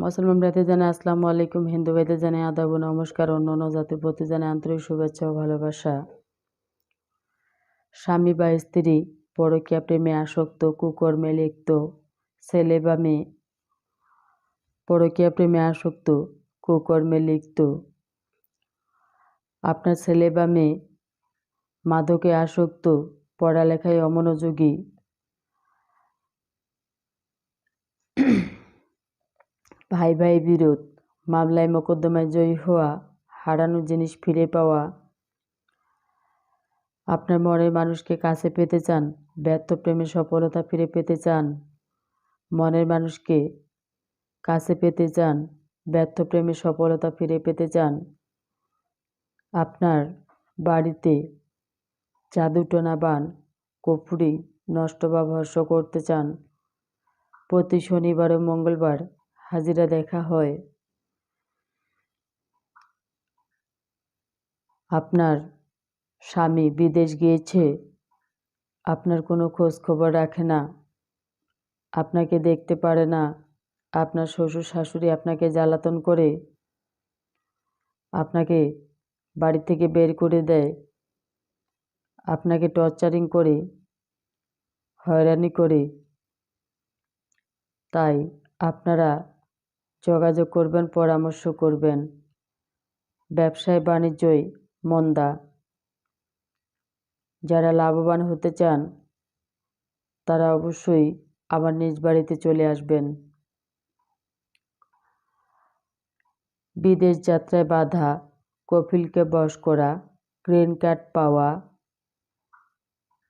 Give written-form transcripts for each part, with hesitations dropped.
মুসলমান ভাইদের জানাই আসসালামু আলাইকুম, হিন্দু ভাইদের জানাই আদাব ও নমস্কার, অন্যান্য জাতির প্রতি জানাই আন্তরিক শুভেচ্ছা ও ভালোবাসা। স্বামী বা স্ত্রী পরকীয়া প্রেমে আসক্ত, কুকর্মে লিপ্ত, ছেলে বা মেয়ে পরকীয়া প্রেমে আসক্ত, কুকর্মে লিপ্ত, আপনার ছেলে বা মেয়ে মাদকে আসক্ত, পড়ালেখায় অমনোযোগী, ভাই ভাই বিরোধ, মামলায় মোকদ্দমায় জয়ী হওয়া, হারানো জিনিস ফিরে পাওয়া, আপনার মনের মানুষকে কাছে পেতে চান, ব্যর্থ প্রেমে সফলতা ফিরে পেতে চান, মনের মানুষকে কাছে পেতে চান, ব্যর্থ প্রেমে সফলতা ফিরে পেতে চান, আপনার বাড়িতে জাদুটোনা বান কুফরি নষ্ট বা ভস্ম করতে চান, প্রতি শনিবার ও মঙ্গলবার হাজিরা দেখা হয়, আপনার স্বামী বিদেশ গিয়েছে, আপনার কোনো খোঁজ খবর রাখে না, আপনাকে দেখতে পারে না, আপনার শ্বশুর শাশুড়ি আপনাকে জ্বালাতন করে, আপনাকে বাড়ি থেকে বের করে দেয়, আপনাকে টর্চারিং করে, হয়রানি করে, তাই আপনারা যোগাযোগ করবেন, পরামর্শ করবেন। ব্যবসায় বাণিজ্যই মন্দা, যারা লাভবান হতে চান তারা অবশ্যই আমার নিজ বাড়িতে চলে আসবেন। বিদেশ যাত্রায় বাধা, কফিলকে বশ করা, গ্রিন কার্ড পাওয়া,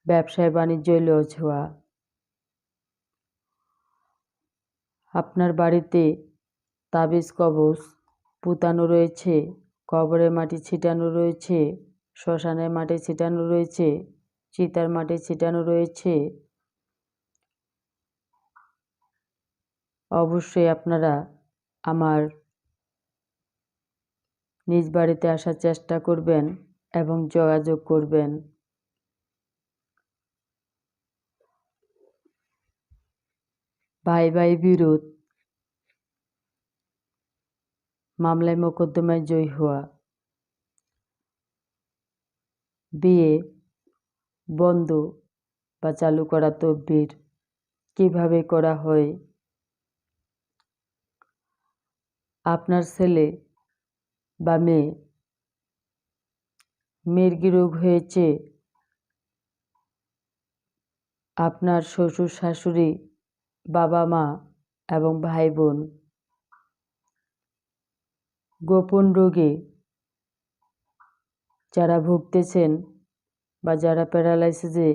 ব্যবসায় বাণিজ্যই লস হওয়া, আপনার বাড়িতে তাবিজ কবজ পুতানো রয়েছে, কবরের মাটি ছিটানো রয়েছে, শ্মশানের মাটি ছিটানো রয়েছে, চিতার মাটি ছিটানো রয়েছে, অবশ্যই আপনারা আমার নিজ বাড়িতে আসার চেষ্টা করবেন এবং যোগাযোগ করবেন। ভাই ভাই বিরোধ, মামলায় মোকদ্দমায় জয়ী হওয়া, বিয়ে বন্ধ বা চালু করা তদবির কিভাবে করা হয়, আপনার ছেলে বা মেয়ে মির্গি রোগ হয়েছে, আপনার শ্বশুর শাশুড়ি, বাবা মা এবং ভাই বোন গোপন রোগে যারা ভুগতেছেন বা যারা প্যারালাইসিসে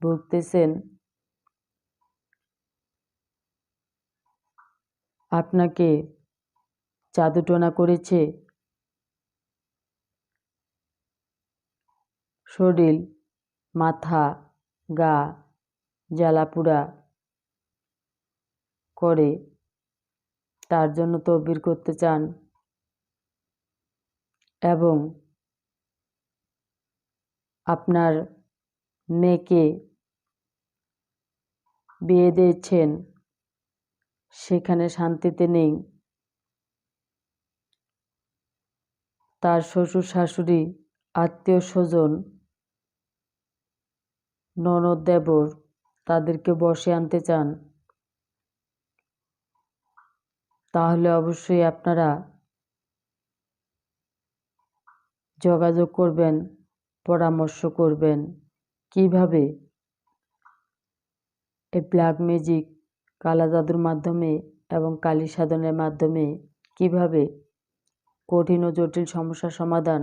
ভুগতেছেন, আপনাকে জাদুটোনা করেছে, শরীর মাথা গা জ্বালাপুড়া করে, তার জন্য তদবির করতে চান এবং আপনার মেয়েকে বিয়ে দিয়েছেন, সেখানে শান্তিতে নেই, তার শ্বশুর শাশুড়ি আত্মীয় স্বজন ননদ দেবর তাদেরকে বশে আনতে চান, তাহলে অবশ্যই আপনারা যোগাযোগ করবেন, পরামর্শ করবেন কিভাবে এই ব্ল্যাক ম্যাজিক কালা জাদুর মাধ্যমে এবং কালী সাধনের মাধ্যমে কিভাবে কঠিন ও জটিল সমস্যার সমাধান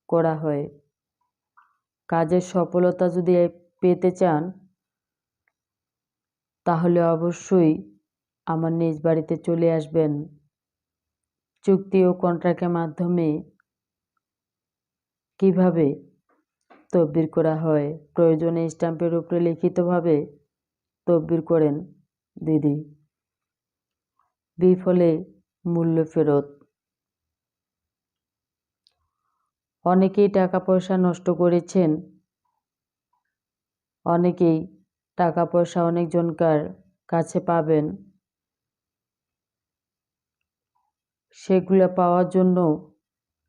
করা হয়। কাজের সফলতা যদি পেতে চান তাহলে অবশ্যই আমার নিজ বাড়িতে চলে আসবেন। চুক্তি ও কন্ট্রাক্টের মাধ্যমে কিভাবে তদবির করা হয়, প্রয়োজনে স্ট্যাম্পের উপরে লিখিতভাবে তদবির করেন দিদি, বিফলে মূল্য ফেরত। অনেকেই টাকা পয়সা নষ্ট করেছেন, অনেকেই টাকা পয়সা অনেকজনকার কাছে পাবেন, সেগুলো পাওয়ার জন্য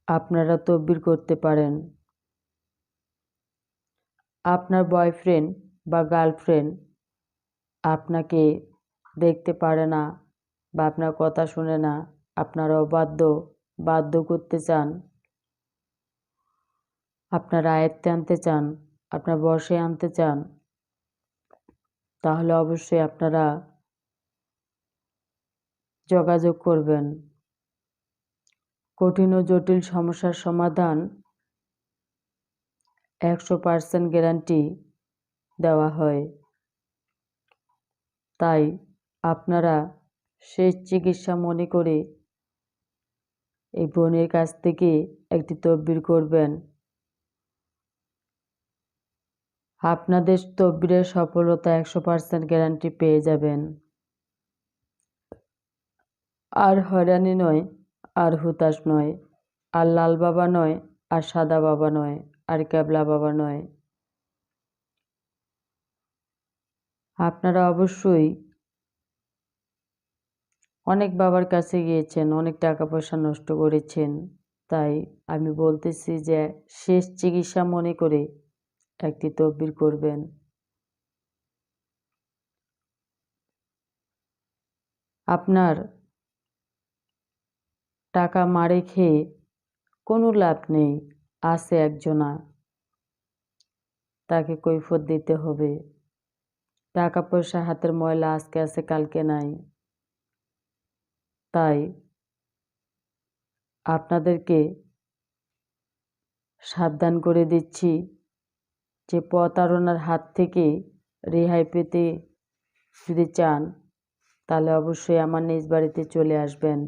আপনারা তদবির করতে পারেন। আপনার বয়ফ্রেন্ড বা গার্লফ্রেন্ড আপনাকে দেখতে পারে না বা আপনার কথা শুনে না, আপনারা বাধ্য করতে চান, আপনারা আয়ত্তে আনতে চান, আপনার বশে আনতে চান, তাহলে অবশ্যই আপনারা যোগাযোগ করবেন। কঠিন ও জটিল সমস্যার সমাধান 100% গ্যারান্টি দেওয়া হয়। তাই আপনারা শেষ চিকিৎসা মনে করে এই বোনের কাছ থেকে একটি তদবির করবেন। আপনাদের তদবিরের সফলতা 100% গ্যারান্টি পেয়ে যাবেন। আর হয়রানি নয়, আর হুতাশ নয়, আর লাল বাবা নয়, আর সাদা বাবা নয়, আর ক্যাবলা বাবা নয়। আপনারা অবশ্যই অনেক বাবার কাছে গিয়েছেন, অনেক টাকা পয়সা নষ্ট করেছেন। তাই আমি বলতেছি যে শেষ চিকিৎসা মনে করে একটি তদবির করবেন। আপনার টাকা মারে খেয়ে কোনো লাভ নেই। আছে একজনা, তাকে কৈফিয়ত দিতে হবে। টাকা পয়সা হাতের ময়লা, আজকে আছে কালকে নাই। তাই আপনাদেরকে সাবধান করে দিচ্ছি যে প্রতারণার হাত থেকে রেহাই পেতে যদি চান, তাহলে অবশ্যই আমার নিজ বাড়িতে চলে আসবেন।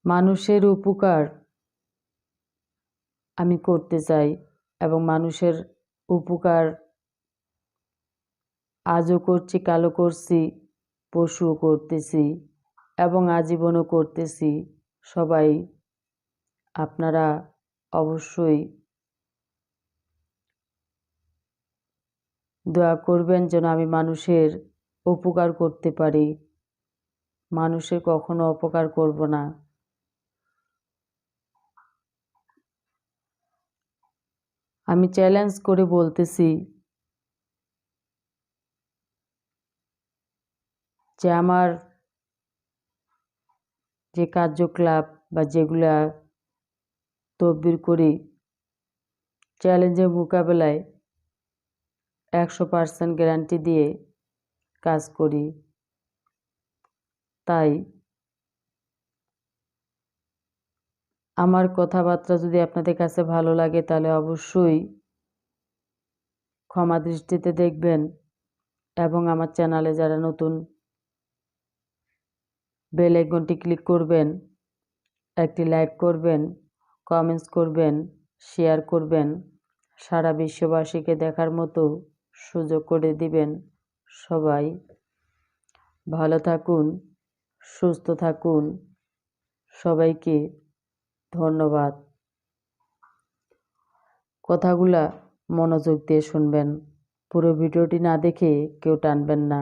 মানুষের উপকার আমি করতে চাই এবং মানুষের উপকার আজও করছি, কালও করছি, পরশুও করতেছি এবং আজীবনও করতেছি। সবাই আপনারা অবশ্যই দোয়া করবেন যেন আমি মানুষের উপকার করতে পারি। মানুষের কখনো অপকার করব না। আমি চ্যালেঞ্জ করে বলতেছি যে আমার যে কার্যকলাপ বা যেগুলা তদবির করি, চ্যালেঞ্জের মোকাবেলায় 100% গ্যারান্টি দিয়ে কাজ করি। তাই আমার কথাবার্তা যদি আপনাদের কাছে ভালো লাগে, তাহলে অবশ্যই ক্ষমা দৃষ্টিতে দেখবেন এবং আমার চ্যানেলে যারা নতুন, বেল আইকনটি ক্লিক করবেন, একটি লাইক করবেন, কমেন্টস করবেন, শেয়ার করবেন, সারা বিশ্ববাসীকে দেখার মতো সুযোগ করে দিবেন। সবাই ভালো থাকুন, সুস্থ থাকুন। সবাইকে ধন্যবাদ। কথাগুলা মনোযোগ দিয়ে শুনবেন। পুরো ভিডিওটি না দেখে কেউ টানবেন না।